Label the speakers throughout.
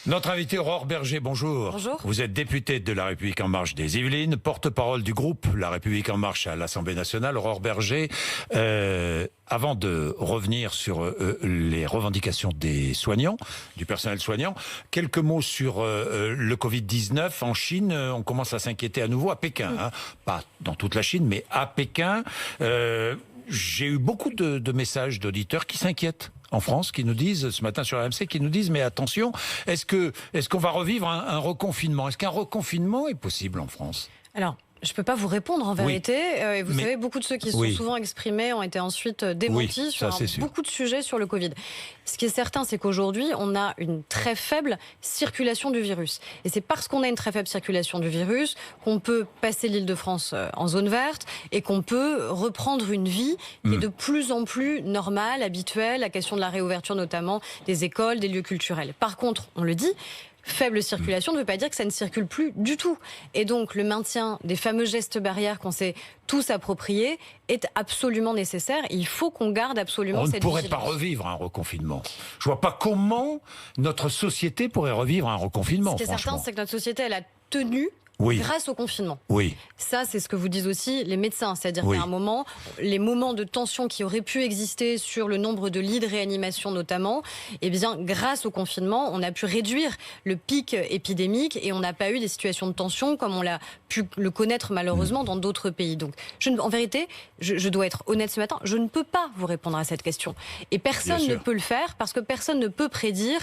Speaker 1: Notre invité Aurore Berger, bonjour.
Speaker 2: Bonjour.
Speaker 1: Vous êtes députée de La République En Marche des Yvelines, porte-parole du groupe La République En Marche à l'Assemblée nationale. Aurore Berger, avant de revenir sur les revendications des soignants, du personnel soignant, quelques mots sur le Covid-19. En Chine, on commence à s'inquiéter à nouveau, à Pékin. Hein. Pas dans toute la Chine, mais à Pékin. J'ai eu beaucoup de messages d'auditeurs qui s'inquiètent en France, qui nous disent, ce matin sur RMC, qui nous disent, mais attention, est-ce qu'on va revivre un reconfinement? Est-ce qu'un reconfinement est possible en France?
Speaker 2: Alors, je ne peux pas vous répondre en vérité. Et vous savez, beaucoup de ceux qui se sont souvent exprimés ont été ensuite démentis sur beaucoup de sujets sur le Covid. Ce qui est certain, c'est qu'aujourd'hui, on a une très faible circulation du virus. Et c'est parce qu'on a une très faible circulation du virus qu'on peut passer l'Île-de-France en zone verte et qu'on peut reprendre une vie qui est de plus en plus normale, habituelle, la question de la réouverture notamment des écoles, des lieux culturels. Par contre, on le dit, faible circulation ne veut pas dire que ça ne circule plus du tout. Et donc, le maintien des fameux gestes barrières qu'on s'est tous appropriés est absolument nécessaire. Et il faut qu'on garde absolument cette vigilance. On ne pourrait pas
Speaker 1: revivre un reconfinement. Je vois pas comment notre société pourrait revivre un reconfinement.
Speaker 2: Ce qui est certain, c'est que notre société, elle a tenu grâce au confinement. Ça, c'est ce que vous disent aussi les médecins. C'est-à-dire qu'à un moment, les moments de tension qui auraient pu exister sur le nombre de lits de réanimation notamment, eh bien, grâce au confinement, on a pu réduire le pic épidémique et on n'a pas eu des situations de tension comme on l'a pu le connaître malheureusement dans d'autres pays. Donc, en vérité, je dois être honnête ce matin, je ne peux pas vous répondre à cette question. Et personne ne peut le faire parce que personne ne peut prédire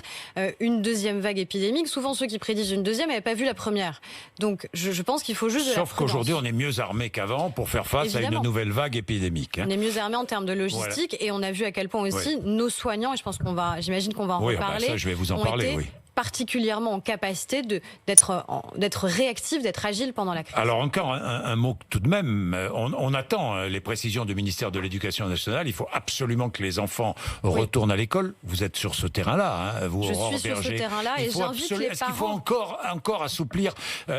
Speaker 2: une deuxième vague épidémique. Souvent, ceux qui prédisent une deuxième n'avaient pas vu la première. Donc, je pense qu'il faut juste de la prudence.
Speaker 1: Sauf qu'aujourd'hui, on est mieux armé qu'avant pour faire face à une nouvelle vague épidémique.
Speaker 2: On est mieux armé en termes de logistique et on a vu à quel point aussi nos soignants, et je pense j'imagine qu'on va en reparler,
Speaker 1: ça, je vais vous en parler,
Speaker 2: particulièrement en capacité d'être réactif, d'être agile pendant la crise.
Speaker 1: Alors encore un mot tout de même, on attend les précisions du ministère de l'Éducation nationale. Il faut absolument que les enfants retournent à l'école. Vous êtes sur ce terrain-là, hein, vous, Aurore Berger.
Speaker 2: Je suis sur ce terrain-là et j'invite les parents...
Speaker 1: Est-ce qu'il faut encore assouplir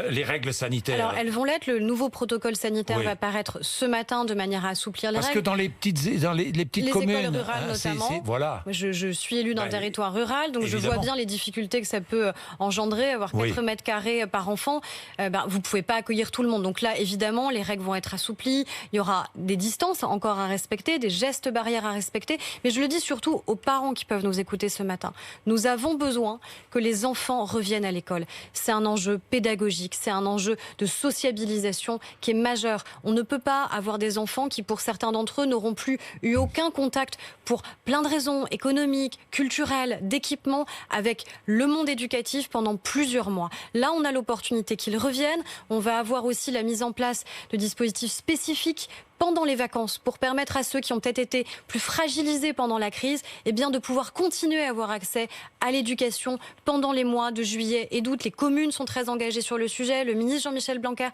Speaker 1: les règles sanitaires?
Speaker 2: Alors elles vont l'être. Le nouveau protocole sanitaire va paraître ce matin de manière à assouplir les règles.
Speaker 1: Parce que dans les petites communes,
Speaker 2: écoles rurales notamment. Je suis élue d'un territoire rural, donc je vois bien les difficultés que ça peut engendrer, avoir 4 mètres carrés par enfant. Vous ne pouvez pas accueillir tout le monde. Donc là, évidemment, les règles vont être assouplies. Il y aura des distances encore à respecter, des gestes barrières à respecter. Mais je le dis surtout aux parents qui peuvent nous écouter ce matin. Nous avons besoin que les enfants reviennent à l'école. C'est un enjeu pédagogique, c'est un enjeu de sociabilisation qui est majeur. On ne peut pas avoir des enfants qui, pour certains d'entre eux, n'auront plus eu aucun contact pour plein de raisons économiques, culturelles, d'équipement avec le monde éducatif pendant plusieurs mois. Là, on a l'opportunité qu'ils reviennent. On va avoir aussi la mise en place de dispositifs spécifiques pendant les vacances pour permettre à ceux qui ont peut-être été plus fragilisés pendant la crise de pouvoir continuer à avoir accès à l'éducation pendant les mois de juillet et d'août. Les communes sont très engagées sur le sujet, le ministre Jean-Michel Blanquer.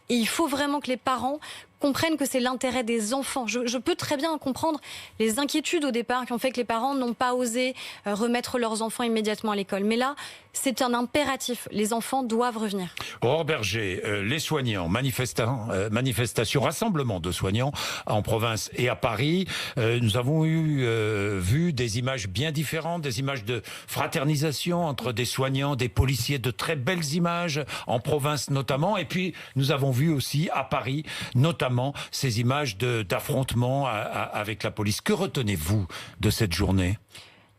Speaker 2: Et il faut vraiment que les parents comprennent que c'est l'intérêt des enfants. Je peux très bien comprendre les inquiétudes au départ qui ont fait que les parents n'ont pas osé remettre leurs enfants immédiatement à l'école. Mais là, c'est un impératif. Les enfants doivent revenir.
Speaker 1: Aurore Berger, les soignants, manifestation, rassemblement de soignants en province et à Paris. Nous avons vu des images bien différentes, des images de fraternisation entre des soignants, des policiers, de très belles images en province notamment. Et puis, nous avons vu aussi à Paris, notamment, ces images d'affrontements avec la police. Que retenez-vous de cette journée?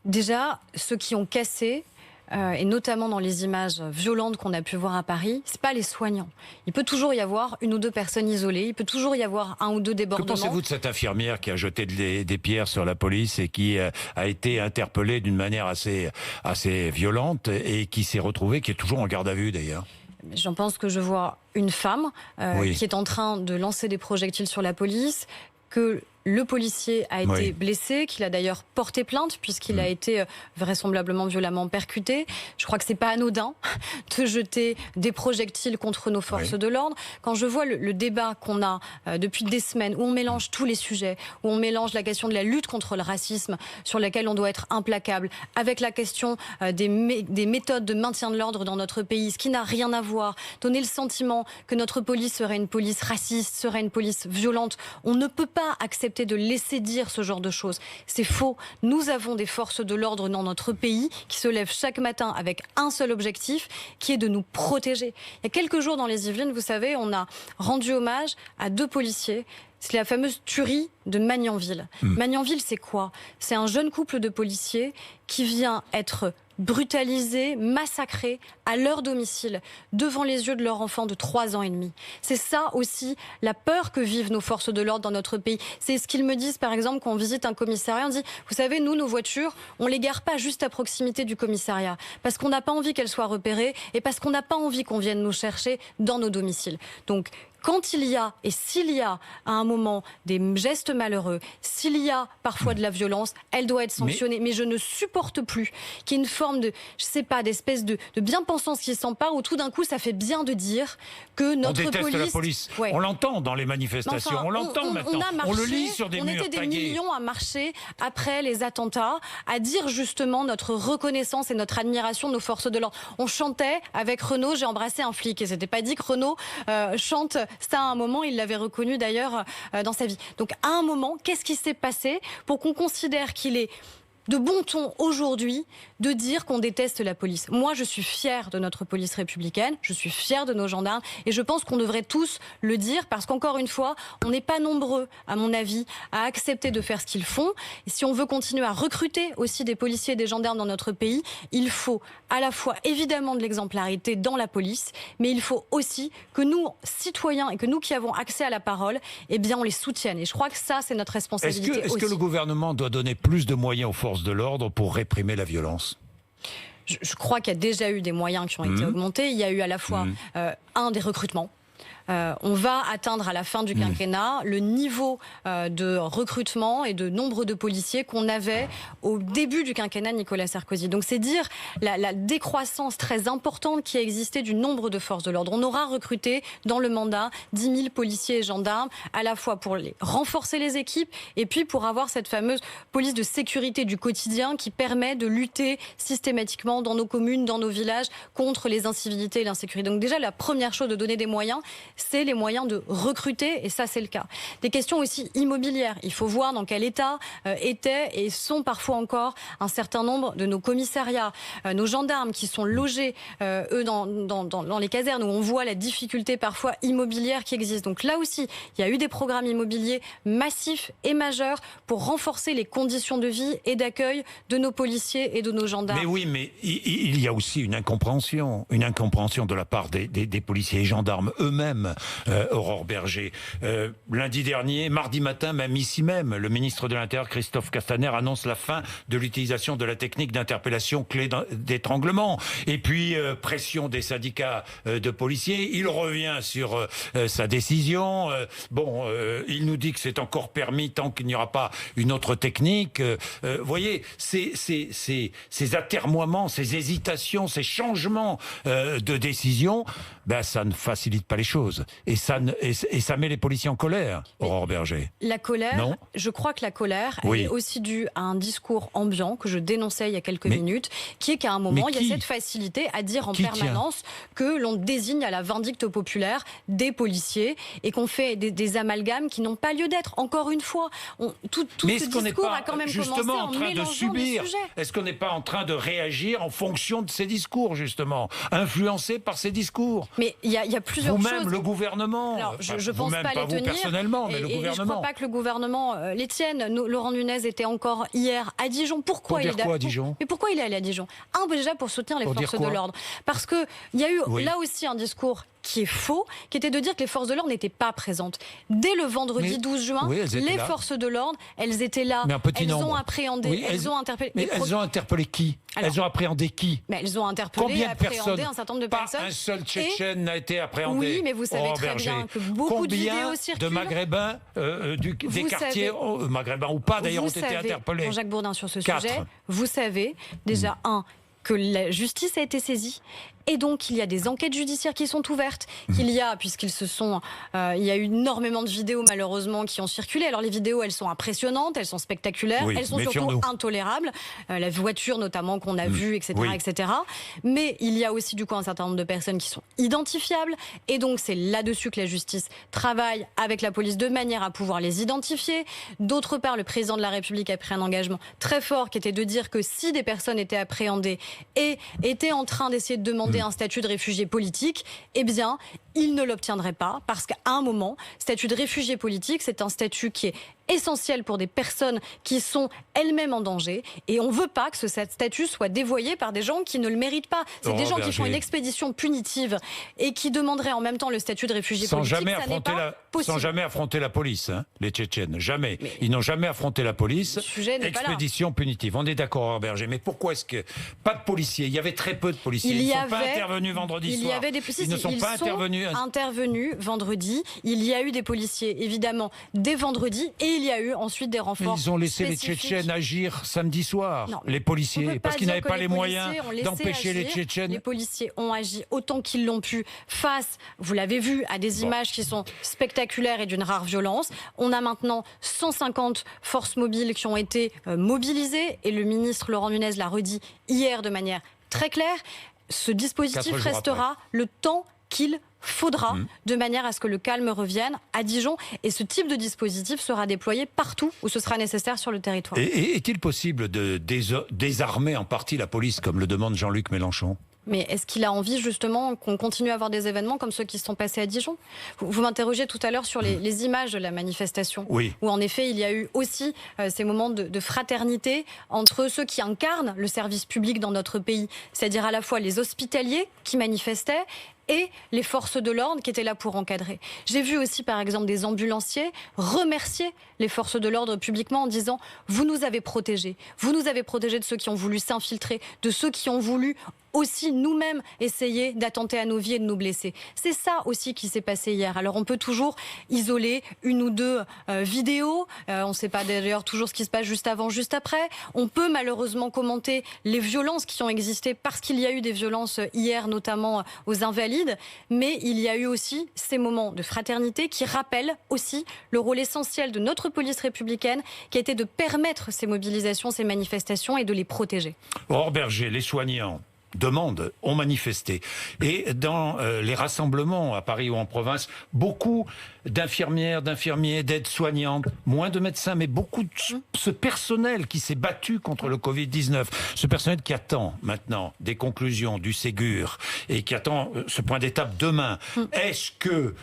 Speaker 2: Déjà, ceux qui ont cassé, et notamment dans les images violentes qu'on a pu voir à Paris, c'est pas les soignants. Il peut toujours y avoir une ou deux personnes isolées, il peut toujours y avoir un ou deux débordements.
Speaker 1: Que pensez-vous de cette infirmière qui a jeté des pierres sur la police et qui a été interpellée d'une manière assez violente et qui s'est retrouvée, qui est toujours en garde à vue d'ailleurs?
Speaker 2: J'en pense que je vois une femme qui est en train de lancer des projectiles sur la police, que le policier a été blessé, qu'il a d'ailleurs porté plainte puisqu'il a été vraisemblablement violemment percuté. Je crois que c'est pas anodin de jeter des projectiles contre nos forces de l'ordre. Quand je vois le débat qu'on a depuis des semaines, où on mélange tous les sujets, où on mélange la question de la lutte contre le racisme, sur laquelle on doit être implacable, avec la question des méthodes de maintien de l'ordre dans notre pays, ce qui n'a rien à voir, donner le sentiment que notre police serait une police raciste, serait une police violente. On ne peut pas accepter accepter de laisser dire ce genre de choses. C'est faux. Nous avons des forces de l'ordre dans notre pays qui se lèvent chaque matin avec un seul objectif, qui est de nous protéger. Il y a quelques jours dans les Yvelines, vous savez, on a rendu hommage à 2 policiers. C'est la fameuse tuerie de Magnanville. Magnanville, c'est quoi? C'est un jeune couple de policiers qui vient être brutalisé, massacré à leur domicile, devant les yeux de leur enfant de 3 ans et demi. C'est ça aussi la peur que vivent nos forces de l'ordre dans notre pays. C'est ce qu'ils me disent par exemple quand on visite un commissariat, on dit, vous savez, nous, nos voitures, on les gare pas juste à proximité du commissariat, parce qu'on n'a pas envie qu'elles soient repérées et parce qu'on n'a pas envie qu'on vienne nous chercher dans nos domiciles. Donc, quand il y a, et s'il y a à un moment des gestes malheureux, s'il y a parfois de la violence, elle doit être sanctionnée. Mais je ne supporte plus qu'il y ait une forme de, je sais pas, d'espèce de bien-pensance qui s'empare où tout d'un coup ça fait bien de dire que notre police...
Speaker 1: On déteste la police. Ouais. On l'entend dans les manifestations, on l'entend maintenant. On le lit sur des murs.
Speaker 2: On était des millions à marcher après les attentats, à dire justement notre reconnaissance et notre admiration de nos forces de l'ordre. On chantait avec Renaud, j'ai embrassé un flic. Et c'était pas dit que Renaud chante... Ça, à un moment, il l'avait reconnu d'ailleurs dans sa vie. Donc, à un moment, qu'est-ce qui s'est passé pour qu'on considère qu'il est de bon ton aujourd'hui de dire qu'on déteste la police? Moi, je suis fière de notre police républicaine, je suis fière de nos gendarmes et je pense qu'on devrait tous le dire parce qu'encore une fois, on n'est pas nombreux, à mon avis, à accepter de faire ce qu'ils font. Et si on veut continuer à recruter aussi des policiers et des gendarmes dans notre pays, il faut à la fois évidemment de l'exemplarité dans la police, mais il faut aussi que nous, citoyens et que nous qui avons accès à la parole, eh bien on les soutienne. Et je crois que ça, c'est notre responsabilité.
Speaker 1: Est-ce que le gouvernement doit donner plus de moyens aux forces de l'ordre pour réprimer la violence?
Speaker 2: Je crois qu'il y a déjà eu des moyens qui ont été augmentés. Il y a eu à la fois des recrutements. On va atteindre à la fin du quinquennat le niveau de recrutement et de nombre de policiers qu'on avait au début du quinquennat Nicolas Sarkozy. Donc c'est dire la décroissance très importante qui a existé du nombre de forces de l'ordre. On aura recruté dans le mandat 10 000 policiers et gendarmes, à la fois pour renforcer les équipes et puis pour avoir cette fameuse police de sécurité du quotidien qui permet de lutter systématiquement dans nos communes, dans nos villages, contre les incivilités et l'insécurité. Donc déjà, la première chose de donner des moyens, c'est les moyens de recruter, et ça c'est le cas. Des questions aussi immobilières. Il faut voir dans quel état étaient et sont parfois encore un certain nombre de nos commissariats, nos gendarmes qui sont logés, eux, dans les casernes, où on voit la difficulté parfois immobilière qui existe. Donc là aussi, il y a eu des programmes immobiliers massifs et majeurs pour renforcer les conditions de vie et d'accueil de nos policiers et de nos gendarmes.
Speaker 1: Mais oui, mais il y a aussi une incompréhension de la part des policiers et gendarmes eux-mêmes. Aurore Berger. Lundi dernier, mardi matin, même ici même, le ministre de l'Intérieur, Christophe Castaner, annonce la fin de l'utilisation de la technique d'interpellation clé d'étranglement. Et puis, pression des syndicats de policiers. Il revient sur sa décision. Il nous dit que c'est encore permis tant qu'il n'y aura pas une autre technique. Voyez, ces atermoiements, ces hésitations, ces changements de décision, ça ne facilite pas les choses. Et ça met les policiers en colère, Aurore Berger.
Speaker 2: La colère,
Speaker 1: non,
Speaker 2: je crois que la colère elle est aussi due à un discours ambiant que je dénonçais il y a quelques minutes, qui est qu'à un moment, il y a cette facilité à dire en permanence que l'on désigne à la vindicte populaire des policiers et qu'on fait des amalgames qui n'ont pas lieu d'être. Encore une fois, tout ce discours a quand même commencé en mélangeant les sujets.
Speaker 1: Est-ce qu'on n'est pas en train de réagir en fonction de ces discours, justement, influencé par ces discours?
Speaker 2: Mais il y a plusieurs choses.
Speaker 1: Vous-même, le gouvernement.
Speaker 2: Alors, je pense pas les tenir.
Speaker 1: Personnellement, mais le gouvernement.
Speaker 2: Je ne crois pas que le gouvernement les tienne. Laurent Nunez était encore hier à Dijon. Pourquoi
Speaker 1: il est à Dijon?
Speaker 2: Mais pourquoi il est allé à Dijon? Déjà pour soutenir les forces de l'ordre. Parce qu'il y a eu là aussi un discours qui est faux, qui était de dire que les forces de l'ordre n'étaient pas présentes. Dès le vendredi 12 juin, les forces de l'ordre, elles étaient là. Elles ont appréhendé, elles ont interpellé.
Speaker 1: Mais elles ont interpellé qui? Elles ont appréhendé qui?
Speaker 2: Mais elles ont interpellé et appréhendé un certain nombre de personnes.
Speaker 1: Pas un seul Tchétchène n'a été appréhendé.
Speaker 2: Oui, mais vous savez très bien que beaucoup de vidéos circulent.
Speaker 1: De Maghrébins des quartiers maghrébins ou pas d'ailleurs ont été interpellés?
Speaker 2: Jean-Jacques Bourdin sur ce sujet, vous savez déjà que la justice a été saisie Et donc, il y a des enquêtes judiciaires qui sont ouvertes, qu'il y a, puisqu'ils se sont... il y a eu énormément de vidéos, malheureusement, qui ont circulé. Alors, les vidéos, elles sont impressionnantes, elles sont spectaculaires, elles sont surtout intolérables. La voiture, notamment, qu'on a vue, etc., etc. Mais il y a aussi, du coup, un certain nombre de personnes qui sont identifiables. Et donc, c'est là-dessus que la justice travaille avec la police de manière à pouvoir les identifier. D'autre part, le président de la République a pris un engagement très fort qui était de dire que si des personnes étaient appréhendées et étaient en train d'essayer de demander un statut de réfugié politique, eh bien, il ne l'obtiendrait pas parce qu'à un moment, statut de réfugié politique, c'est un statut qui est essentiel pour des personnes qui sont elles-mêmes en danger et on ne veut pas que ce statut soit dévoyé par des gens qui ne le méritent pas. C'est des gens qui font une expédition punitive et qui demanderaient en même temps le statut de réfugié politique.
Speaker 1: Sans jamais affronter la police, hein, les Tchétchènes, jamais. Ils n'ont jamais affronté la police. Expédition punitive. On est d'accord, Aurore Berger, mais pourquoi est-ce que pas de policiers? Il y avait très peu de policiers. Ils ne sont pas intervenus vendredi soir. Ils ne sont pas
Speaker 2: intervenus vendredi. Il y a eu des policiers, évidemment, dès vendredi et il y a eu ensuite des renforts.
Speaker 1: Ils ont laissé les Tchétchènes agir samedi soir, les policiers, parce qu'ils n'avaient pas les moyens d'empêcher les Tchétchènes.
Speaker 2: Les policiers ont agi autant qu'ils l'ont pu face, vous l'avez vu, à des images qui sont spectaculaires et d'une rare violence. On a maintenant 150 forces mobiles qui ont été mobilisées et le ministre Laurent Nunez l'a redit hier de manière très claire. Ce dispositif restera le temps qu'il faudra, de manière à ce que le calme revienne à Dijon. Et ce type de dispositif sera déployé partout où ce sera nécessaire sur le territoire.
Speaker 1: Et est-il possible de désarmer en partie la police, comme le demande Jean-Luc Mélenchon ?
Speaker 2: Mais est-ce qu'il a envie justement qu'on continue à avoir des événements comme ceux qui se sont passés à Dijon ? Vous m'interrogez tout à l'heure sur les images de la manifestation, où en effet il y a eu aussi ces moments de fraternité entre ceux qui incarnent le service public dans notre pays, c'est-à-dire à la fois les hospitaliers qui manifestaient et les forces de l'ordre qui étaient là pour encadrer. J'ai vu aussi par exemple des ambulanciers remercier les forces de l'ordre publiquement en disant « Vous nous avez protégés de ceux qui ont voulu s'infiltrer, de ceux qui ont voulu aussi nous-mêmes essayer d'attenter à nos vies et de nous blesser ». C'est ça aussi qui s'est passé hier. Alors on peut toujours isoler une ou deux vidéos, on ne sait pas d'ailleurs toujours ce qui se passe juste avant, juste après. On peut malheureusement commenter les violences qui ont existé parce qu'il y a eu des violences hier, notamment aux Invalides. Mais il y a eu aussi ces moments de fraternité qui rappellent aussi le rôle essentiel de notre police républicaine qui a été de permettre ces mobilisations, ces manifestations et de les protéger.
Speaker 1: Aurore Berger, les soignants ont manifesté. Et dans les rassemblements à Paris ou en province, beaucoup d'infirmières, d'infirmiers, d'aides-soignantes, moins de médecins, mais beaucoup de ce personnel qui s'est battu contre le Covid-19. Ce personnel qui attend maintenant des conclusions du Ségur et qui attend ce point d'étape demain. Est-ce que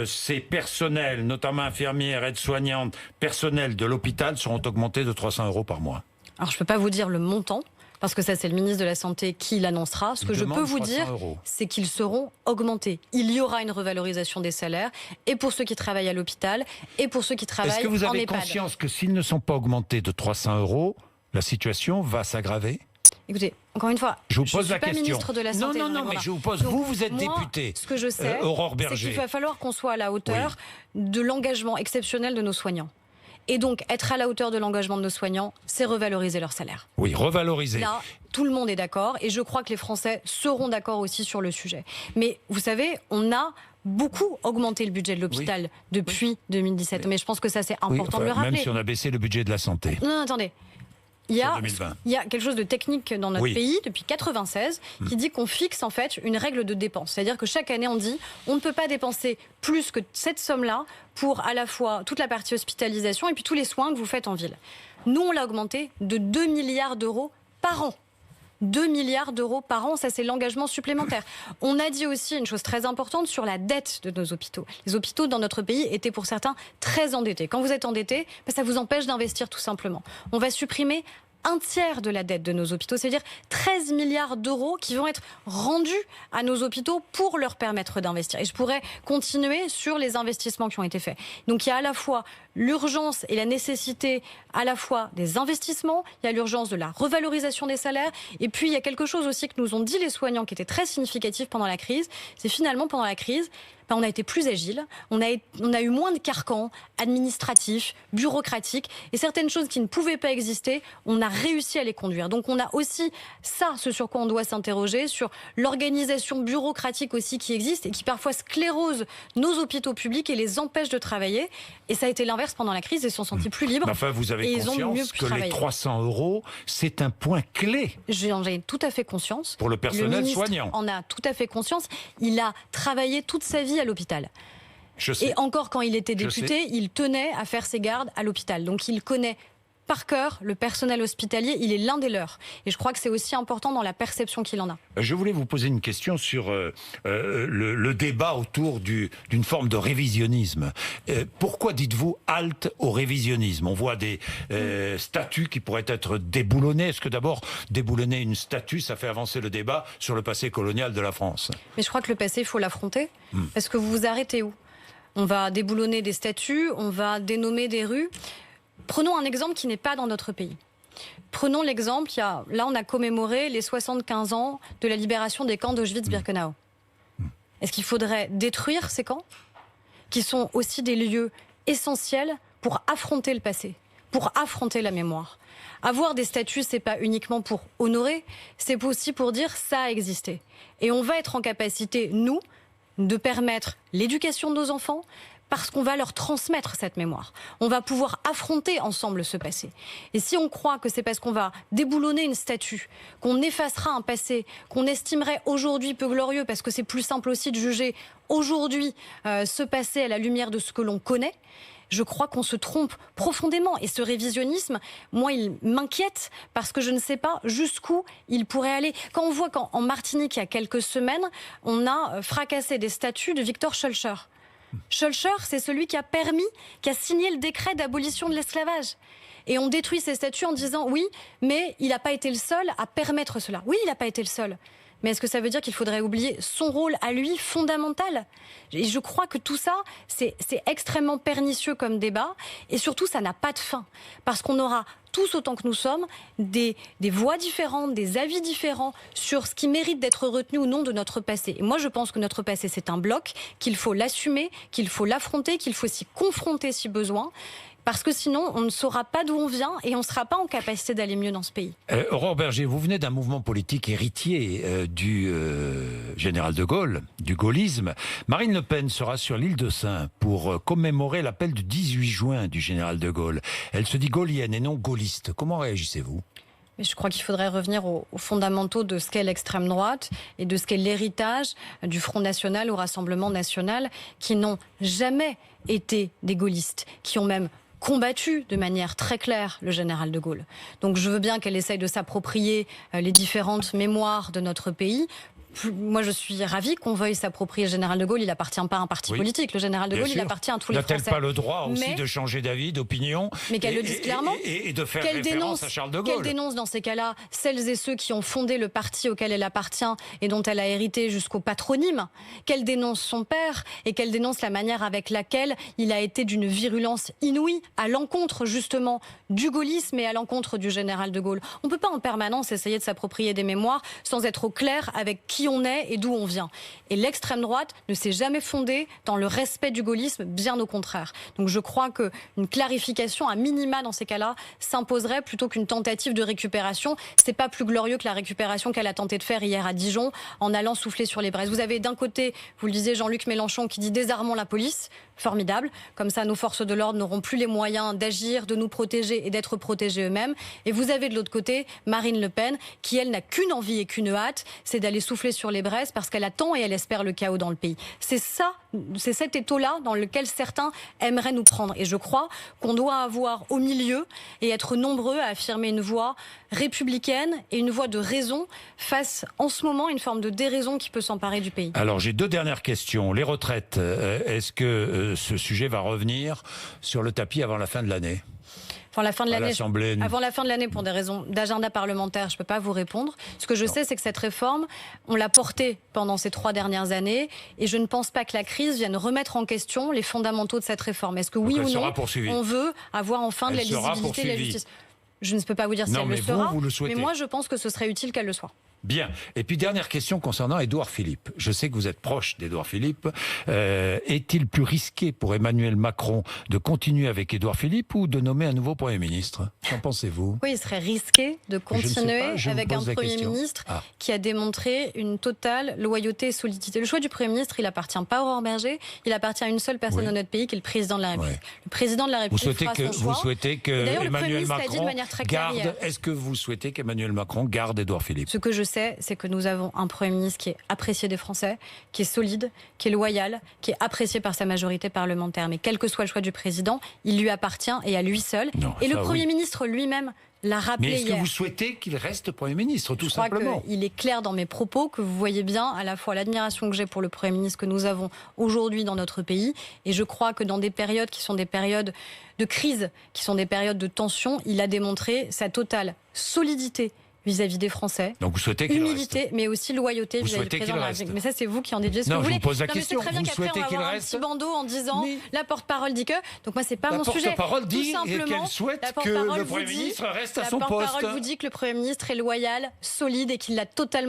Speaker 1: ces personnels, notamment infirmières, aides-soignantes, personnels de l'hôpital, seront augmentés de 300 € par mois?
Speaker 2: Alors je ne peux pas vous dire le montant, parce que ça, c'est le ministre de la Santé qui l'annoncera. Ce que je peux vous dire, c'est qu'ils seront augmentés. Il y aura une revalorisation des salaires, et pour ceux qui travaillent à l'hôpital, et pour ceux qui travaillent en EHPAD.
Speaker 1: Est-ce que vous avez conscience que s'ils ne sont pas augmentés de 300 €, la situation va s'aggraver ?
Speaker 2: Écoutez, encore une fois,
Speaker 1: je vous pose la question.
Speaker 2: Ministre de la Santé.
Speaker 1: Non, mais je vous pose. Donc, vous êtes député.
Speaker 2: Ce que je sais,
Speaker 1: Aurore
Speaker 2: c'est
Speaker 1: Berger,
Speaker 2: qu'il va falloir qu'on soit à la hauteur de l'engagement exceptionnel de nos soignants. Et donc, être à la hauteur de l'engagement de nos soignants, c'est revaloriser leur salaire.
Speaker 1: Oui, revaloriser.
Speaker 2: Là, tout le monde est d'accord et je crois que les Français seront d'accord aussi sur le sujet. Mais vous savez, on a beaucoup augmenté le budget de l'hôpital depuis 2017. Mais je pense que ça, c'est important de le rappeler.
Speaker 1: Même si on a baissé le budget de la santé.
Speaker 2: Non, attendez. Il y a quelque chose de technique dans notre pays depuis 1996 qui dit qu'on fixe en fait une règle de dépense. C'est-à-dire que chaque année on dit on ne peut pas dépenser plus que cette somme-là pour à la fois toute la partie hospitalisation et puis tous les soins que vous faites en ville. Nous on l'a augmenté de 2 milliards d'euros par an. 2 milliards d'euros par an, ça c'est l'engagement supplémentaire. On a dit aussi une chose très importante sur la dette de nos hôpitaux. Les hôpitaux dans notre pays étaient pour certains très endettés. Quand vous êtes endetté, ça vous empêche d'investir tout simplement. On va supprimer un tiers de la dette de nos hôpitaux, c'est-à-dire 13 milliards d'euros qui vont être rendus à nos hôpitaux pour leur permettre d'investir. Et je pourrais continuer sur les investissements qui ont été faits. Donc il y a à la fois l'urgence et la nécessité à la fois des investissements, il y a l'urgence de la revalorisation des salaires, et puis il y a quelque chose aussi que nous ont dit les soignants qui était très significatif pendant la crise, c'est finalement pendant la crise, on a été plus agile, on a eu moins de carcans administratifs, bureaucratiques, et certaines choses qui ne pouvaient pas exister, on a réussi à les conduire. Donc on a aussi ça, ce sur quoi on doit s'interroger, sur l'organisation bureaucratique aussi qui existe et qui parfois sclérose nos hôpitaux publics et les empêche de travailler. Et ça a été l'inverse pendant la crise, ils se sont sentis plus libres.
Speaker 1: Enfin, vous avez conscience que les 300 €, c'est un point clé.
Speaker 2: J'en ai tout à fait conscience.
Speaker 1: Pour le personnel soignant.
Speaker 2: On a tout à fait conscience. Il a travaillé toute sa vie à l'hôpital. Et encore quand il était député, il tenait à faire ses gardes à l'hôpital. Donc il connaît par cœur le personnel hospitalier, il est l'un des leurs. Et je crois que c'est aussi important dans la perception qu'il en a.
Speaker 1: Je voulais vous poser une question sur le débat autour d'une forme de révisionnisme. Pourquoi dites-vous halte au révisionnisme? On voit des statues qui pourraient être déboulonnées. Est-ce que d'abord, déboulonner une statue, ça fait avancer le débat sur le passé colonial de la France?
Speaker 2: Mais je crois que le passé, il faut l'affronter. Parce que vous vous arrêtez où? On va déboulonner des statues, on va dénommer des rues. Prenons un exemple qui n'est pas dans notre pays. Prenons l'exemple, là on a commémoré les 75 ans de la libération des camps d'Auschwitz-Birkenau. Est-ce qu'il faudrait détruire ces camps, qui sont aussi des lieux essentiels pour affronter le passé, pour affronter la mémoire? Avoir des statues, c'est pas uniquement pour honorer, c'est aussi pour dire ça a existé. Et on va être en capacité, nous, de permettre l'éducation de nos enfants, parce qu'on va leur transmettre cette mémoire. On va pouvoir affronter ensemble ce passé. Et si on croit que c'est parce qu'on va déboulonner une statue, qu'on effacera un passé, qu'on estimerait aujourd'hui peu glorieux, parce que c'est plus simple aussi de juger aujourd'hui ce passé à la lumière de ce que l'on connaît, je crois qu'on se trompe profondément. Et ce révisionnisme, moi, il m'inquiète parce que je ne sais pas jusqu'où il pourrait aller. Quand on voit qu'en Martinique, il y a quelques semaines, on a fracassé des statues de Victor Schœlcher. Schœlcher, c'est celui qui a signé le décret d'abolition de l'esclavage. Et on détruit ces statues en disant oui, mais il n'a pas été le seul à permettre cela. Oui, il n'a pas été le seul. Mais est-ce que ça veut dire qu'il faudrait oublier son rôle à lui fondamental? Et je crois que tout ça, c'est extrêmement pernicieux comme débat. Et surtout, ça n'a pas de fin. Parce qu'on aura tous autant que nous sommes, des voix différentes, des avis différents sur ce qui mérite d'être retenu ou non de notre passé. Et moi, je pense que notre passé, c'est un bloc, qu'il faut l'assumer, qu'il faut l'affronter, qu'il faut s'y confronter si besoin. Parce que sinon, on ne saura pas d'où on vient et on ne sera pas en capacité d'aller mieux dans ce pays.
Speaker 1: Aurore Bergé, vous venez d'un mouvement politique héritier du général de Gaulle, du gaullisme. Marine Le Pen sera sur l'île de Sein pour commémorer l'appel du 18 juin du général de Gaulle. Elle se dit gaulienne et non gaulliste. Comment réagissez-vous ?
Speaker 2: Mais je crois qu'il faudrait revenir aux fondamentaux de ce qu'est l'extrême droite et de ce qu'est l'héritage du Front National au Rassemblement National, qui n'ont jamais été des gaullistes, qui ont même combattu de manière très claire le général de Gaulle. Donc je veux bien qu'elle essaye de s'approprier les différentes mémoires de notre pays. Moi, je suis ravie qu'on veuille s'approprier le général de Gaulle. Il n'appartient pas à un parti politique. Le général de Gaulle, il appartient à tous les Français.
Speaker 1: N'a-t-elle pas le droit aussi de changer d'avis, d'opinion?
Speaker 2: Mais qu'elle le dise clairement.
Speaker 1: Et de faire référence à Charles de Gaulle.
Speaker 2: Qu'elle dénonce dans ces cas-là celles et ceux qui ont fondé le parti auquel elle appartient et dont elle a hérité jusqu'au patronyme. Qu'elle dénonce son père et qu'elle dénonce la manière avec laquelle il a été d'une virulence inouïe à l'encontre justement du gaullisme et à l'encontre du général de Gaulle. On ne peut pas en permanence essayer de s'approprier des mémoires sans être au clair avec qui on est et d'où on vient. Et l'extrême droite ne s'est jamais fondée dans le respect du gaullisme, bien au contraire. Donc je crois qu'une clarification à minima dans ces cas-là s'imposerait plutôt qu'une tentative de récupération. C'est pas plus glorieux que la récupération qu'elle a tenté de faire hier à Dijon en allant souffler sur les braises. Vous avez d'un côté, vous le disiez, Jean-Luc Mélenchon qui dit désarmons la police. Formidable. Comme ça, nos forces de l'ordre n'auront plus les moyens d'agir, de nous protéger et d'être protégés eux-mêmes. Et vous avez de l'autre côté Marine Le Pen qui, elle, n'a qu'une envie et qu'une hâte, c'est d'aller souffler sur les braises parce qu'elle attend et elle espère le chaos dans le pays. C'est ça, c'est cet étau-là dans lequel certains aimeraient nous prendre. Et je crois qu'on doit avoir au milieu et être nombreux à affirmer une voix républicaine et une voix de raison face, en ce moment, à une forme de déraison qui peut s'emparer du pays.
Speaker 1: Alors, j'ai deux dernières questions. Les retraites, est-ce que ce sujet va revenir sur le tapis avant la fin de l'année ?
Speaker 2: Avant la fin de l'année, pour des raisons d'agenda parlementaire, je ne peux pas vous répondre. Ce que je sais, c'est que cette réforme, on l'a portée pendant ces 3 dernières années et je ne pense pas que la crise vienne remettre en question les fondamentaux de cette réforme. Est-ce que oui ou non, on veut avoir enfin de la lisibilité de la justice ? Je ne peux pas vous dire si elle le sera, mais moi je pense que ce serait utile qu'elle le soit.
Speaker 1: Bien. Et puis dernière question concernant Édouard Philippe. Je sais que vous êtes proche d'Édouard Philippe. Est-il plus risqué pour Emmanuel Macron de continuer avec Édouard Philippe ou de nommer un nouveau Premier ministre? Qu'en pensez-vous?
Speaker 2: Oui, il serait risqué de continuer avec un Premier ministre qui a démontré une totale loyauté et solidité. Le choix du Premier ministre, il appartient pas à Aurore Berger, il appartient à une seule personne dans notre pays, qui est le président de la République. Le président de la République fera son choix.
Speaker 1: Vous souhaitez que Emmanuel Macron garde... Est-ce que vous souhaitez qu'Emmanuel Macron garde Édouard Philippe?
Speaker 2: Ce que je sais, c'est que nous avons un Premier ministre qui est apprécié des Français, qui est solide, qui est loyal, qui est apprécié par sa majorité parlementaire. Mais quel que soit le choix du président, il lui appartient et à lui seul. Et le Premier ministre lui-même l'a rappelé hier.
Speaker 1: Mais est-ce que vous souhaitez qu'il reste Premier ministre, tout simplement?
Speaker 2: Je crois qu'il est clair dans mes propos, que vous voyez bien à la fois l'admiration que j'ai pour le Premier ministre que nous avons aujourd'hui dans notre pays. Et je crois que dans des périodes qui sont des périodes de crise, qui sont des périodes de tension, il a démontré sa totale solidité vis-à-vis des Français.
Speaker 1: Donc vous souhaitez qu'il
Speaker 2: humilité,
Speaker 1: reste.
Speaker 2: mais aussi loyauté vis-à-vis du président de la République. Mais ça, c'est vous qui en déduisez ce que vous voulez.
Speaker 1: Non, je vous pose la question.
Speaker 2: C'est très bien qu'après, on va avoir un petit bandeau en disant la porte-parole dit que. Donc moi, c'est pas mon sujet.
Speaker 1: La porte-parole dit qu'elle souhaite que le Premier ministre reste à son poste.
Speaker 2: La porte-parole vous dit que le Premier ministre est loyal, solide et qu'il l'a totalement